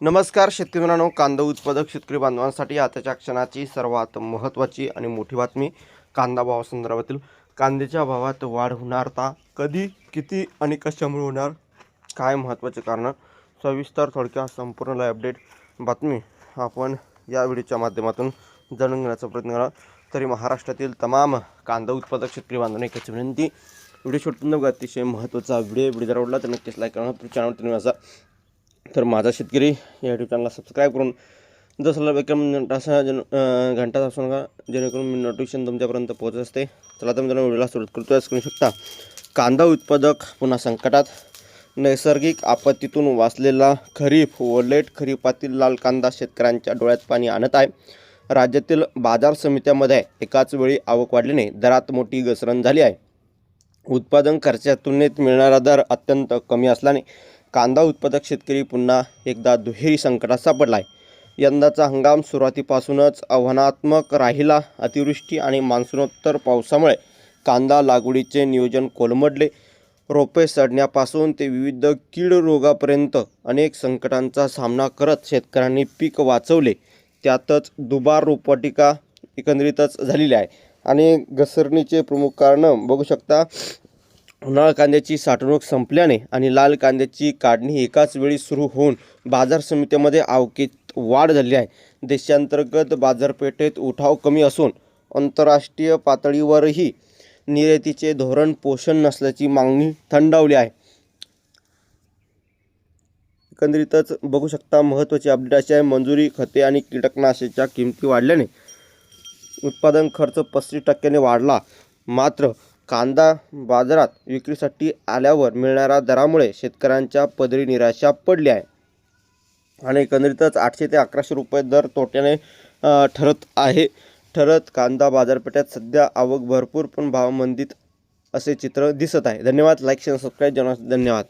नमस्कार शेतकरी मित्रांनो, कांदा उत्पादक शेतकरी बांधवांसाठी आताच्या क्षणाची सर्वात महत्त्वाची आणि मोठी बातमी. कांदा भावासंदर्भातील कांद्याच्या भावात वाढ होणार का, कधी, किती आणि कशामुळे होणार, काय महत्त्वाचे कारण, सविस्तर थोडक्यात संपूर्ण लाईव्ह अपडेट बातमी आपण या व्हिडिओच्या माध्यमातून जाणून घेण्याचा प्रयत्न करा. तरी महाराष्ट्रातील तमाम कांदा उत्पादक शेतकरी बांधवांना एकच विनंती, व्हिडिओ शेवटपर्यंत बघा. अतिशय महत्त्वाचा व्हिडिओ जर आवडला तर नक्कीच लाईक करा. चॅनल तुम्ही असा तर माझा शेतकरी या यूट्यूब चॅनलला सबस्क्राईब करून जसं घंटा असू नका, जेणेकरून मी नोटिफिकेशन तुमच्यापर्यंत पोहोचत असते. चला तर मित्रांनो, व्हिडिओला सुरुवात करतो. करू शकता कांदा उत्पादक पुन्हा संकटात. नैसर्गिक आपत्तीतून वाचलेला खरीप व लेट खरीपातील लाल कांदा शेतकऱ्यांच्या डोळ्यात पाणी आणत आहे. राज्यातील बाजार समित्यांमध्ये एकाच वेळी आवक वाढल्याने दरात मोठी घसरण झाली आहे. उत्पादन खर्चाच्या तुलनेत मिळणारा दर अत्यंत कमी असल्याने कांदा उत्पादक शेतकरी पुन्हा एकदा दुहेरी संकटात सापडला आहे. यंदाचा हंगाम सुरुवातीपासूनच आव्हानात्मक राहिला. अतिवृष्टी आणि मान्सूनोत्तर पावसामुळे कांदा लागवडीचे नियोजन कोलमडले. रोपे सडण्यापासून ते विविध कीड रोगापर्यंत अनेक संकटांचा सामना करत शेतकऱ्यांनी पीक वाचवले. त्यातच दुबार रोपवाटिका एकंदरीतच झालेली आहे. आणि घसरणीचे प्रमुख कारण बघू शकता, उन्हाळा कांद्याची साठवणूक संपल्याने आणि लाल कांद्याची काढणी एकाच वेळी सुरू होऊन बाजार समित्यामध्ये आवकेत वाढ झाली आहे. देशांतर्गत बाजारपेठेत उठाव कमी असून आंतरराष्ट्रीय पातळीवरही निर्यातीचे धोरण पोषण नसल्याची मागणी थंडावली आहे. एकंदरीतच बघू शकता, महत्त्वाची अपडेट अशी आहे, मंजुरी, खते आणि कीटकनाशकाच्या किमती वाढल्याने उत्पादन खर्च 35% वाढला. मात्र कांदा बाजारात विक्रीसाठी आल्यावर मिळणाऱ्या दरामुळे शेतकऱ्यांच्या पदरी निराशा पडली आहे. आणि एकंदरीतच 800 ते 1100 रुपये दर तोट्याने ठरत कांदा बाजारपेठेत सध्या आवक भरपूर पण भाव मंदीत असे चित्र दिसत आहे. धन्यवाद. Like share subscribe. धन्यवाद.